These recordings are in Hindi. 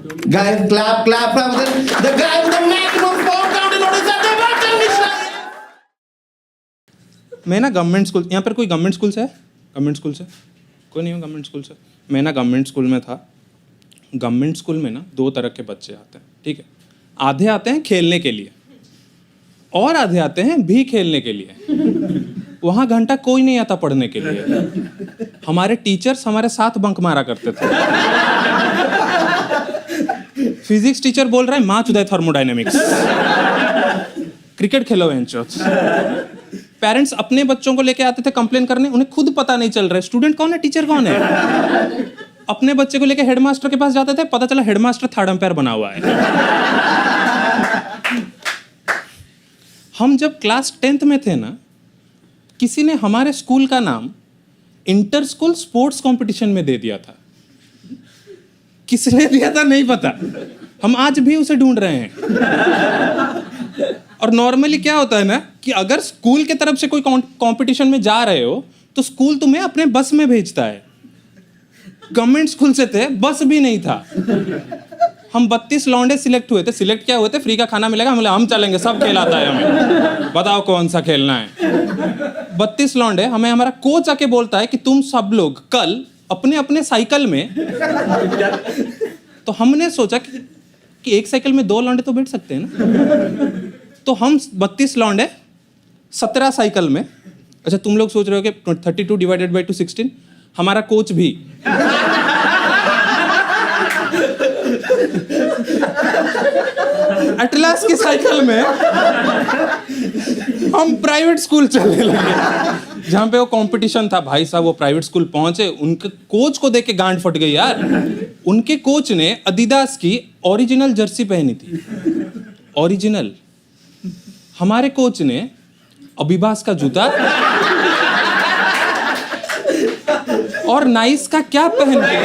Guys, clap, clap, clap. The guy with the maximum score count in order to मैं ना गवर्नमेंट स्कूल, यहाँ पर कोई गवर्नमेंट स्कूल से है? गवर्नमेंट स्कूल से कोई नहीं हो? गवर्नमेंट स्कूल से मैं ना गवर्नमेंट स्कूल में था। गवर्नमेंट स्कूल में ना 2 तरह के बच्चे आते हैं, ठीक है। आधे आते हैं खेलने के लिए और आधे आते हैं भी खेलने के लिए। वहाँ घंटा कोई नहीं आता पढ़ने के लिए। हमारे टीचर्स हमारे साथ बंक मारा करते थे। फिजिक्स टीचर बोल रहा है माँ चुदाई थर्मोडायनेमिक्स, क्रिकेट खेलो वेंचर्स। पेरेंट्स अपने बच्चों को लेके आते थे कंप्लेन करने, उन्हें खुद पता नहीं चल रहा है स्टूडेंट कौन है टीचर कौन है। अपने बच्चे को लेके हेडमास्टर के पास जाते थे, पता चला हेडमास्टर थर्ड अंपायर बना हुआ है। हम जब क्लास 10th में थे ना, किसी ने हमारे स्कूल का नाम इंटर स्कूल स्पोर्ट्स कंपटीशन में दे दिया था। किसने दिया था नहीं पता, हम आज भी उसे ढूंढ रहे हैं। और नॉर्मली क्या होता है ना कि अगर स्कूल के तरफ से कोई कंपटीशन में जा रहे हो तो स्कूल तुम्हें अपने बस में भेजता है। गवर्नमेंट स्कूल से थे, बस भी नहीं था। हम 32 लौंडे सिलेक्ट हुए थे। सिलेक्ट क्या हुए थे? फ्री का खाना मिलेगा, हम चलेंगे, सब खेल आता है हमें, बताओ कौन सा खेलना है। 32 लौंडे, हमें हमारा कोच आके बोलता है कि तुम सब लोग कल अपने अपने साइकिल में। तो हमने सोचा कि एक साइकिल में 2 लौंडे तो बैठ सकते हैं ना। तो हम 32 लौंडे 17 साइकिल में। अच्छा, तुम लोग सोच रहे हो कि 32 डिवाइडेड बाई 216। हमारा कोच भी एटलास की साइकिल में हम प्राइवेट स्कूल चलने लगे जहां पे वो कंपटीशन था। भाई साहब वो प्राइवेट स्कूल पहुंचे, उनके कोच को देख के गांड फट गई यार। उनके कोच ने अदिदास की ओरिजिनल जर्सी पहनी थी, ओरिजिनल। हमारे कोच ने अबिबास का जूता और नाइस का क्या पहन के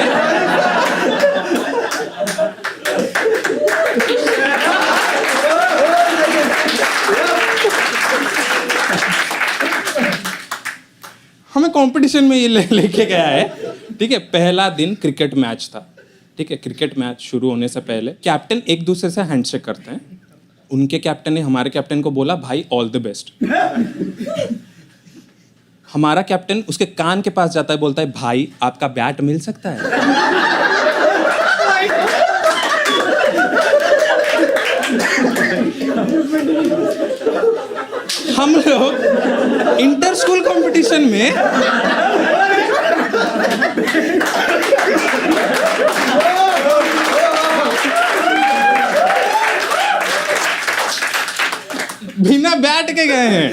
हमें कंपटीशन में ये लेके गया है, ठीक है। पहला दिन क्रिकेट मैच था, ठीक है। क्रिकेट मैच शुरू होने से पहले कैप्टन एक दूसरे से हैंडशेक करते हैं। उनके कैप्टन ने हमारे कैप्टन को बोला भाई ऑल द बेस्ट। हमारा कैप्टन उसके कान के पास जाता है, बोलता है भाई आपका बैट मिल सकता है। हम लोग इंटर स्कूल कंपटीशन में बिना बैट के गए हैं।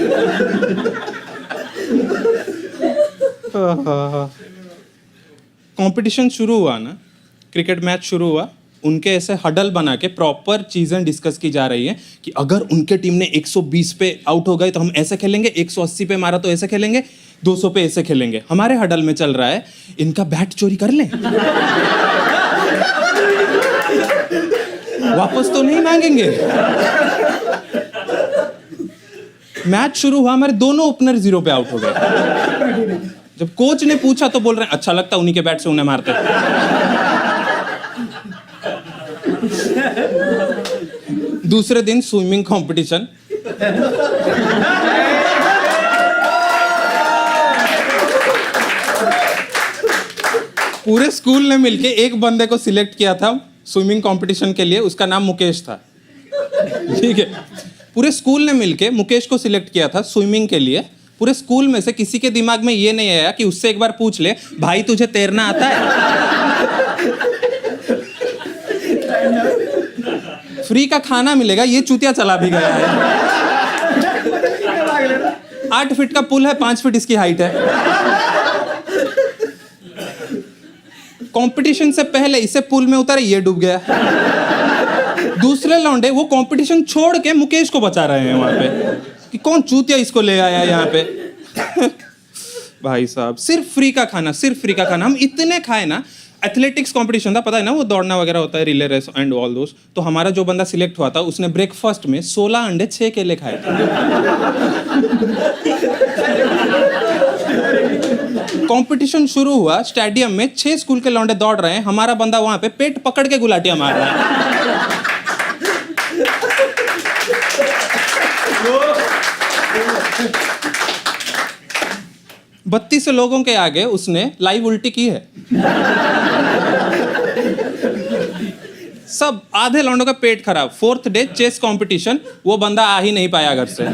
कंपटीशन शुरू हुआ ना, क्रिकेट मैच शुरू हुआ, उनके ऐसे हडल बना के प्रॉपर चीजें डिस्कस की जा रही हैं कि अगर उनके टीम ने 120 पे आउट हो गए तो हम ऐसे खेलेंगे, 180 पे मारा तो ऐसे खेलेंगे, 200 पे ऐसे खेलेंगे। हमारे हडल में चल रहा है इनका बैट चोरी कर लें, वापस तो नहीं मांगेंगे। मैच शुरू हुआ, हमारे दोनों ओपनर 0 पे आउट हो गए। जब कोच ने पूछा तो बोल रहे हैं अच्छा लगता उन्हीं के बैट से उन्हें मारते। दूसरे दिन स्विमिंग कंपटीशन। पूरे स्कूल ने मिलके एक बंदे को सिलेक्ट किया था स्विमिंग कंपटीशन के लिए, उसका नाम मुकेश था, ठीक है। पूरे स्कूल ने मिलके मुकेश को सिलेक्ट किया था स्विमिंग के लिए। पूरे स्कूल में से किसी के दिमाग में ये नहीं आया कि उससे एक बार पूछ ले भाई तुझे तैरना आता है। फ्री का खाना मिलेगा, ये चूतिया चला भी गया है। 8 फीट का पुल है, 5 फीट इसकी हाइट है। कंपटीशन से पहले इसे पुल में उतारे, ये डूब गया। दूसरे लौंडे वो कंपटीशन छोड़ के मुकेश को बचा रहे हैं वहां पे कि कौन चूतिया इसको ले आया यहाँ पे। भाई साहब सिर्फ फ्री का खाना, सिर्फ फ्री का खाना। हम इतने खाए ना, एथलेटिक्स कंपटीशन था, पता है ना, वो दौड़ना वगैरह होता है, relay race and all those. तो हमारा जो बंदा सिलेक्ट हुआ था उसने ब्रेकफास्ट में 16 अंडे 6 केले खाए थे। कंपटीशन शुरू हुआ, स्टेडियम में 6 स्कूल के लौंडे दौड़ रहे हैं, हमारा बंदा वहां पे पेट पकड़ के गुलाटियां मार रहा है। 32 लोगों के आगे उसने लाइव उल्टी की है। सब आधे लौंडों का पेट खराब। 4th डे चेस कंपटीशन, वो बंदा आ ही नहीं पाया घर से।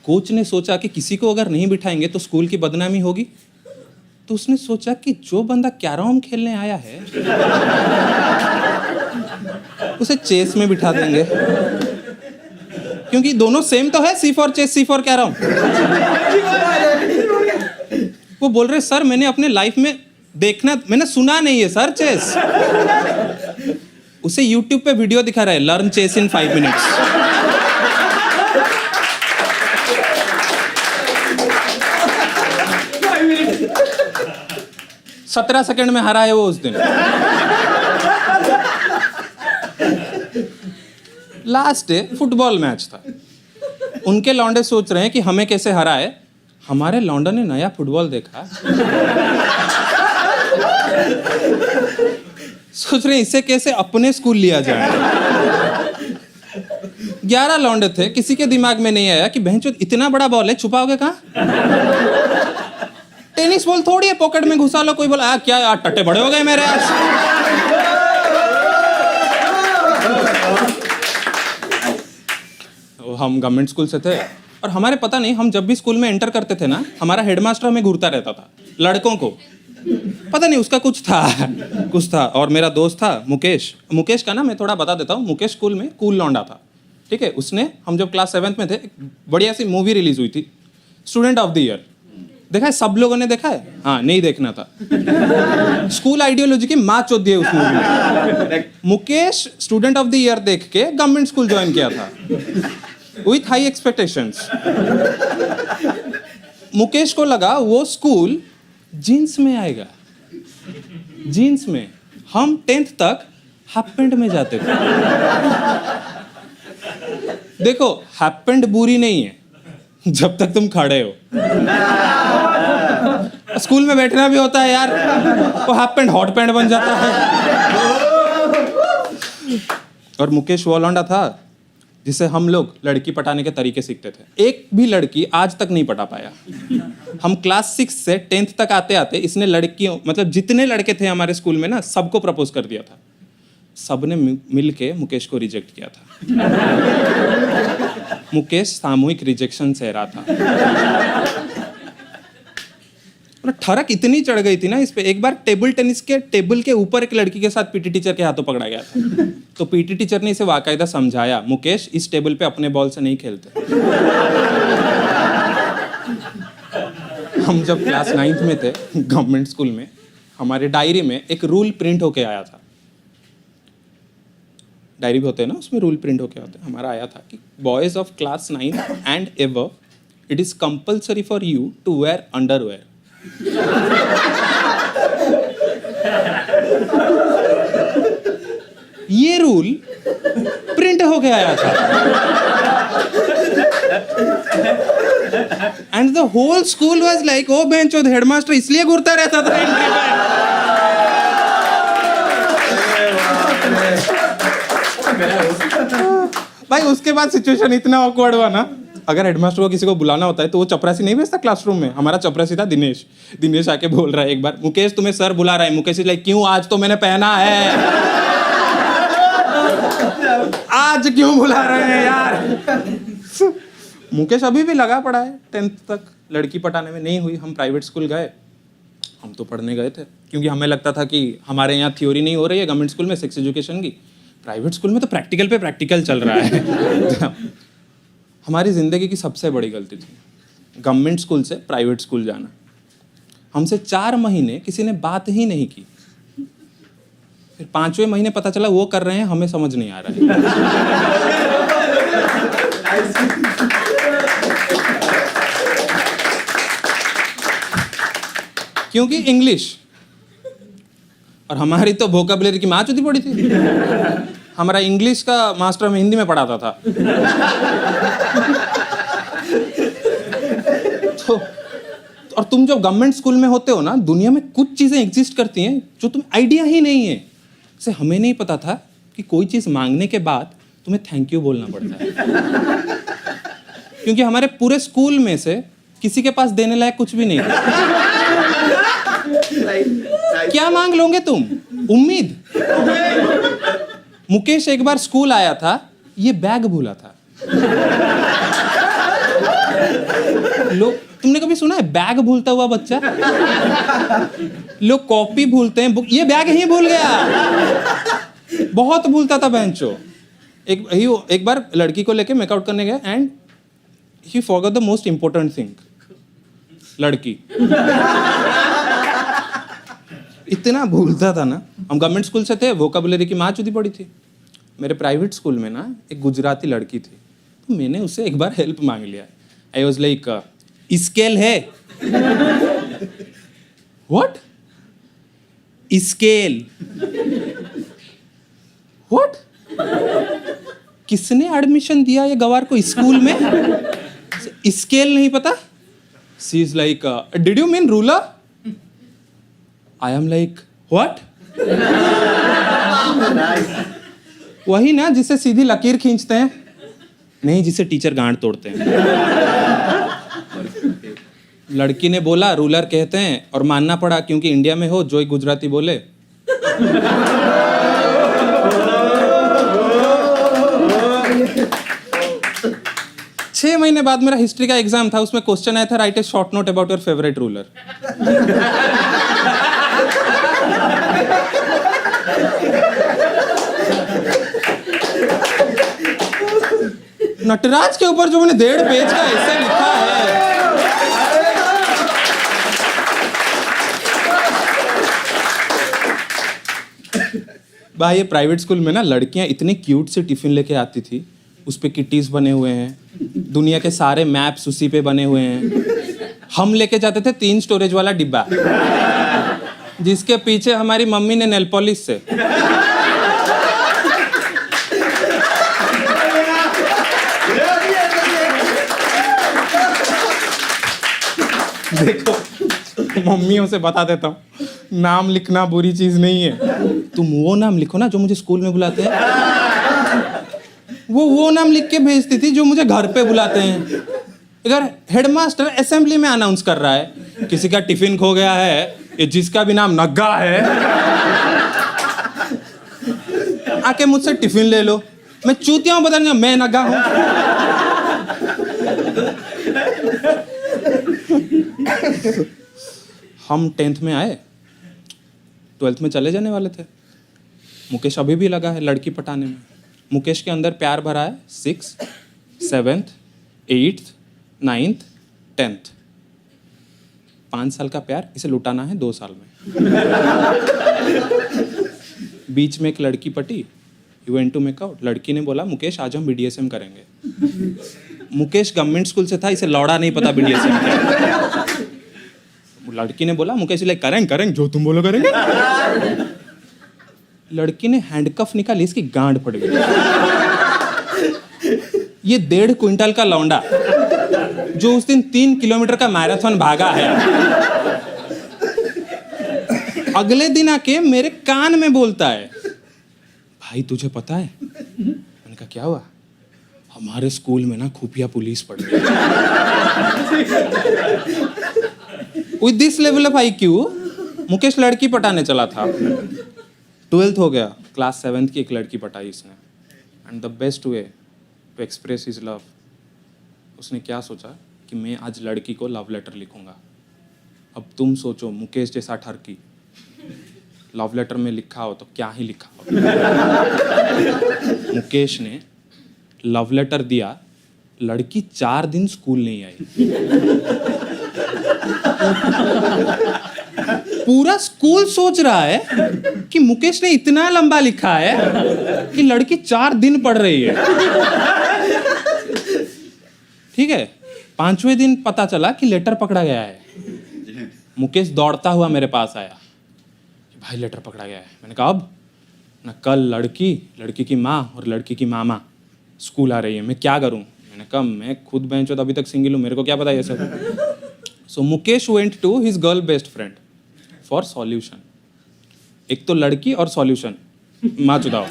कोच ने सोचा कि किसी को अगर नहीं बिठाएंगे तो स्कूल की बदनामी होगी, तो उसने सोचा कि जो बंदा कैरम खेलने आया है उसे चेस में बिठा देंगे, क्योंकि दोनों सेम तो है, C for chess, C for carrom. वो बोल रहे सर मैंने अपने लाइफ में मैंने सुना नहीं है सर चेस। उसे YouTube पे वीडियो दिखा रहा है, लर्न चेस इन 5 मिनट्स। 17 सेकंड में हरा है वो उस दिन। लास्ट डे फुटबॉल मैच था। उनके लौंडे सोच रहे हैं कि हमें कैसे हराए। हमारे लौंडे ने नया फुटबॉल देखा, सोच रहे हैं इसे कैसे अपने स्कूल लिया जाए। 11 लौंडे थे, किसी के दिमाग में नहीं आया कि बहनचोद इतना बड़ा बॉल है, छुपाओगे कहाँ? टेनिस बॉल थोड़ी है, पॉकेट में घुसा लो। कोई बोला क्या यार टट्टे बड़े हो गए मेरे आज। हम गवर्नमेंट स्कूल से थे और हमारे पता नहीं, हम जब भी स्कूल में एंटर करते थे ना, हमारा हेडमास्टर हमें घूरता रहता था। लड़कों को पता नहीं उसका कुछ था। और मेरा दोस्त था मुकेश का ना मैं थोड़ा बता देता हूँ। मुकेश स्कूल में कूल लौंडा था, ठीक है। उसने, हम जब क्लास 7th में थे, बढ़िया सी मूवी रिलीज हुई थी, स्टूडेंट ऑफ द ईयर। देखा है? सब लोगों ने देखा है? हाँ, नहीं देखना था। स्कूल आइडियोलॉजी की माँ चौथ दी है उस मूवी में। Mukesh student of the year देख के गवर्नमेंट स्कूल ज्वाइन किया था विथ हाई एक्सपेक्टेशंस। मुकेश को लगा वो स्कूल जीन्स में आएगा, जीन्स में। हम 10th तक हाफ पैंट में जाते थे। देखो, हाफ पैंट बुरी नहीं है जब तक तुम खड़े हो। स्कूल में बैठना भी होता है यार, वो हाफ पैंट हॉट पैंट बन जाता है। और मुकेश वो लौंडा था जिसे हम लोग लड़की पटाने के तरीके सीखते थे। एक भी लड़की आज तक नहीं पटा पाया। हम क्लास 6 से 10th तक आते आते इसने लड़कियों, मतलब जितने लड़के थे हमारे स्कूल में ना, सबको प्रपोज कर दिया था। सबने मिल के मुकेश को रिजेक्ट किया था। मुकेश सामूहिक रिजेक्शन सह रहा था। और ठरक इतनी चढ़ गई थी ना इस पे, एक बार टेबल टेनिस के टेबल के ऊपर एक लड़की के साथ पीटी टीचर के हाथों पकड़ा गया था। तो पीटी टीचर ने इसे बाकायदा समझाया, मुकेश इस टेबल पे अपने बॉल से नहीं खेलते। हम जब क्लास 9th में थे गवर्नमेंट स्कूल में, हमारे डायरी में एक रूल प्रिंट होके आया था। डायरी भी होते हैं ना, उसमें रूल प्रिंट होके आते हैं। हमारा आया था कि boys of class 9 and ever, it is compulsory for you to wear underwear. ये रूल प्रिंट होके आया था and the whole school was like, oh बेंचोद, हेडमास्टर इसलिए घूरता रहता था एंट्री पे। भाई उसके बाद सिचुएशन इतना ऑकवर्ड हुआ ना, अगर हेडमास्टर को किसी को बुलाना होता है तो वो चपरासी नहीं भेजता क्लासरूम में। हमारा चपरासी था दिनेश आके बोल रहा है एक बार, मुकेश तुम्हें सर बुला रहा है। मुकेश लाइक, क्यों? आज तो मैंने पहना है। आज क्यों बुला रहे हैं यार? मुकेश अभी भी लगा पड़ा है 10th तक लड़की पटाने में। नहीं हुई, हम प्राइवेट स्कूल गए। हम तो पढ़ने गए थे क्योंकि हमें लगता था कि हमारे यहाँ थ्योरी नहीं हो रही है गवर्नमेंट स्कूल में सेक्स एजुकेशन की। प्राइवेट स्कूल में तो प्रैक्टिकल पे प्रैक्टिकल चल रहा है। हमारी ज़िंदगी की सबसे बड़ी गलती थी गवर्नमेंट स्कूल से प्राइवेट स्कूल जाना। हमसे 4 महीने किसी ने बात ही नहीं की। फिर 5वें महीने पता चला वो कर रहे हैं, हमें समझ नहीं आ रहा है। क्योंकि इंग्लिश, और हमारी तो वोकैबुलरी की माँ चुदी पड़ी थी। हमारा इंग्लिश का मास्टर हमें हिंदी में पढ़ाता था। तो और तुम जब गवर्नमेंट स्कूल में होते हो ना, दुनिया में कुछ चीजें एग्जिस्ट करती हैं जो तुम्हें आइडिया ही नहीं है। जैसे हमें नहीं पता था कि कोई चीज मांगने के बाद तुम्हें थैंक यू बोलना पड़ता है, क्योंकि हमारे पूरे स्कूल में से किसी के पास देने लायक कुछ भी नहीं था। क्या मांग लोगे तुम? उम्मीद। मुकेश एक बार स्कूल आया था, ये बैग भूला था। लोग, तुमने कभी सुना है बैग भूलता हुआ बच्चा? लोग कॉपी भूलते हैं, बुक, ये बैग ही भूल गया। बहुत भूलता था बेंचो। एक बार लड़की को लेके मेकआउट करने गया and he forgot the most important thing, लड़की। इतना भूलता था ना। हम गवर्नमेंट स्कूल से थे, वोकैबुलरी की माँ चुदी पड़ी थी। मेरे प्राइवेट स्कूल में ना एक गुजराती लड़की थी, तो मैंने उससे एक बार हेल्प मांग लिया। आई वॉज लाइक, स्केल है? व्हाट? स्केल? व्हाट? किसने एडमिशन दिया ये गवार को स्कूल में? स्केल नहीं पता? She is like, did you mean ruler? I am like, what? वही ना जिससे सीधी लकीर खींचते हैं, नहीं जिसे टीचर गांड तोड़ते हैं। लड़की ने बोला रूलर कहते हैं, और मानना पड़ा क्योंकि इंडिया में हो जो एक गुजराती बोले। 6 महीने बाद मेरा हिस्ट्री का एग्जाम था, उसमें क्वेश्चन आया था, write a short note about your favourite ruler. Nataraj के ऊपर जो मैंने 1.5 पेज का ऐसे लिखा है, भाई ये प्राइवेट स्कूल में ना लड़कियां इतनी क्यूट से टिफिन लेके आती थी, उस पे किटीज बने हुए हैं, दुनिया के सारे मैप्स उसी पे बने हुए हैं। हम लेके जाते थे 3 स्टोरेज वाला डिब्बा, जिसके पीछे हमारी मम्मी ने नेल पॉलिश से देखो, मम्मियों से बता देता हूँ, नाम लिखना बुरी चीज नहीं है। तुम वो नाम लिखो ना जो मुझे स्कूल में बुलाते हैं, वो नाम लिख के भेजती थी जो मुझे घर पे बुलाते हैं। अगर हेडमास्टर असेंबली में अनाउंस कर रहा है किसी का टिफिन खो गया है, ये जिसका भी नाम नग्गा है आके मुझसे टिफिन ले लो, मैं चूतिया हूं बदलने, मैं नग्गा हूं। हम 10th में आए, 12th में चले जाने वाले थे। मुकेश अभी भी लगा है लड़की पटाने में। मुकेश के अंदर प्यार भरा है 6th, 7th, 8th, 9th, 10th। 5 साल का प्यार, इसे लुटाना है 2 साल में। बीच में एक लड़की पटी, you went to make out. लड़की ने बोला मुकेश आज हम BDSM करेंगे। मुकेश गवर्नमेंट स्कूल से था, इसे लौड़ा नहीं पता BDSM क्या। लड़की ने बोला मुकेश लाइक करेंगे जो तुम बोलो करेंगे। लड़की ने हैंडकफ निकाली, इसकी गांड फट गई। ये 1.5 क्विंटल का लौंडा जो उस दिन 3 किलोमीटर का मैराथन भागा है, अगले दिन आके मेरे कान में बोलता है, भाई तुझे पता है? मैंने कहा क्या हुआ? हमारे स्कूल में ना खुफिया पुलिस पड़ गई। With this level of IQ, Mukesh लड़की पटाने चला था। 12th हो गया, क्लास 7th की एक लड़की पटाई इसने। And the best way to express his love, उसने क्या सोचा कि मैं आज लड़की को लव लेटर लिखूंगा। अब तुम सोचो, मुकेश जैसा ठरकी लव लेटर में लिखा हो तो क्या ही लिखा हो। मुकेश ने लव लेटर दिया, लड़की 4 दिन स्कूल नहीं आई। पूरा स्कूल सोच रहा है कि मुकेश ने इतना लंबा लिखा है कि लड़की 4 दिन पढ़ रही है। ठीक है, 5वें दिन पता चला कि लेटर पकड़ा गया है। मुकेश दौड़ता हुआ मेरे पास आया, भाई लेटर पकड़ा गया है। मैंने कहा अब ना, कल लड़की की माँ और लड़की की मामा स्कूल आ रही है, मैं क्या करूं? मैंने कहा मैं खुद बेंच अभी तक सिंगल हूं, मेरे को क्या पता ये सब। So Mukesh went to his girl best friend for solution. एक तो लड़की और सॉल्यूशन माँ चुदाओ.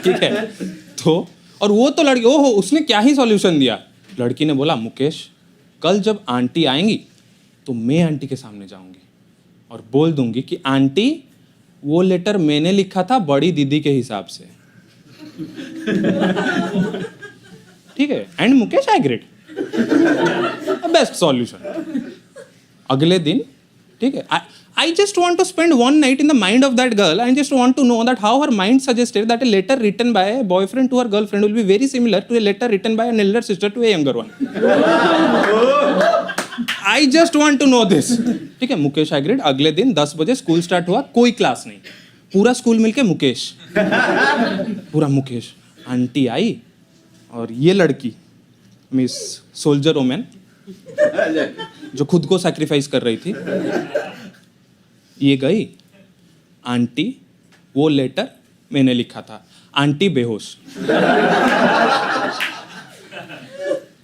ठीक है. तो और वो तो लड़की, ओहो उसने क्या ही सॉल्यूशन दिया. लड़की ने बोला मुकेश कल जब आंटी आएंगी तो मैं आंटी के सामने जाऊंगी और बोल दूंगी कि आंटी वो लेटर मैंने लिखा था बड़ी दीदी के हिसाब से. ठीक है. And Mukesh agreed. Best solution. अगले दिन ठीक है. I just want to spend one night in the mind of that girl. I just want to know that how her mind suggested that a letter written by a boyfriend to her girlfriend will be very similar to a letter written by an elder sister to a younger one. I just want to know this. ठीक है. मुकेश एग्रीड. अगले दिन 10 बजे स्कूल स्टार्ट हुआ. कोई क्लास नहीं. पूरा स्कूल मिलके मुकेश. पूरा मुकेश. आंटी आई और ये लड़की मिस सोल्जर वोमेन जो खुद को सैक्रिफाइस कर रही थी, ये गई. आंटी वो लेटर मैंने लिखा था. आंटी बेहोश.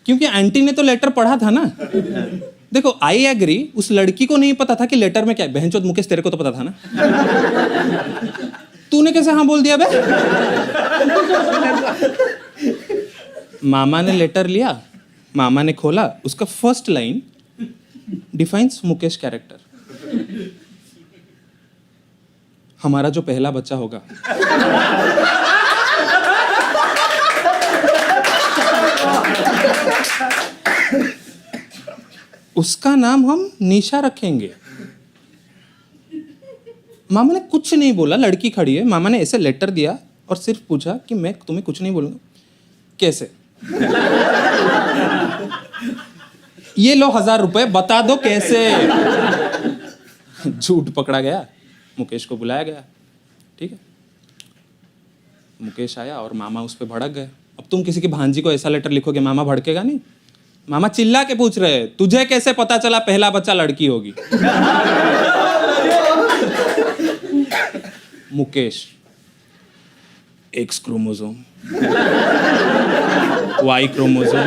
क्योंकि आंटी ने तो लेटर पढ़ा था ना. देखो आई एग्री. उस लड़की को नहीं पता था कि लेटर में क्या है. बहनचोद मुकेश तेरे को तो पता था ना. तूने कैसे हाँ बोल दिया बे. मामा ने लेटर लिया. मामा ने खोला. उसका first line defines Mukesh character. हमारा जो पहला बच्चा होगा उसका नाम हम निशा रखेंगे. मामा ने कुछ नहीं बोला. लड़की खड़ी है. मामा ने ऐसे लेटर दिया और सिर्फ पूछा कि मैं तुम्हें कुछ नहीं बोलूंगा. कैसे. ये लो 1000 रुपए. बता दो कैसे. झूठ पकड़ा गया. मुकेश को बुलाया गया. ठीक है. मुकेश आया और मामा उस पर भड़क गए. अब तुम किसी की भांजी को ऐसा लेटर लिखोगे मामा भड़केगा नहीं. मामा चिल्ला के पूछ रहे हैं तुझे कैसे पता चला पहला बच्चा लड़की होगी. Mukesh X chromosome Y chromosome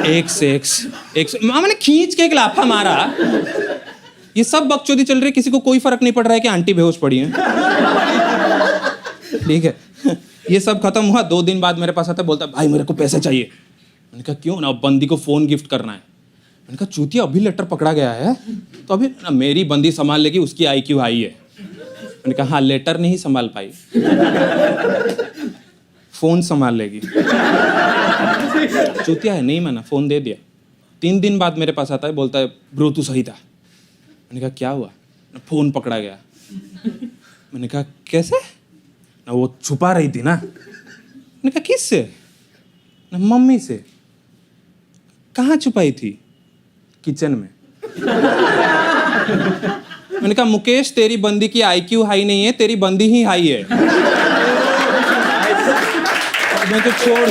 X. मामा ने खींच के एक लाफा मारा. ये सब बकचोदी चल रही है. किसी को कोई फर्क नहीं पड़ रहा है कि आंटी बेहोश पड़ी है. ठीक है. ये सब खत्म हुआ. 2 दिन बाद मेरे पास आता है. बोलता भाई मेरे को पैसे चाहिए. मैंने कहा क्यों ना. बंदी को फोन गिफ्ट करना है. मैंने कहा चूतिया अभी लेटर पकड़ा गया है तो अभी ना मेरी बंदी संभाल लेगी. उसकी IQ हाई है. मैंने कहा हाँ लेटर नहीं संभाल पाई. फोन संभाल लेगी. चूतिया है. नहीं माना. फोन दे दिया. 3 दिन बाद मेरे पास आता है. बोलता है ब्रो तू सही था. मैंने कहा क्या हुआ. फोन पकड़ा गया. मैंने कहा कैसे. ना वो छुपा रही थी ना. मैंने कहा किससे. ना मम्मी से. कहाँ छुपाई थी. किचन में. मैंने कहा मुकेश तेरी बंदी की IQ हाई नहीं है. तेरी बंदी ही हाई है. मैं तो छोड़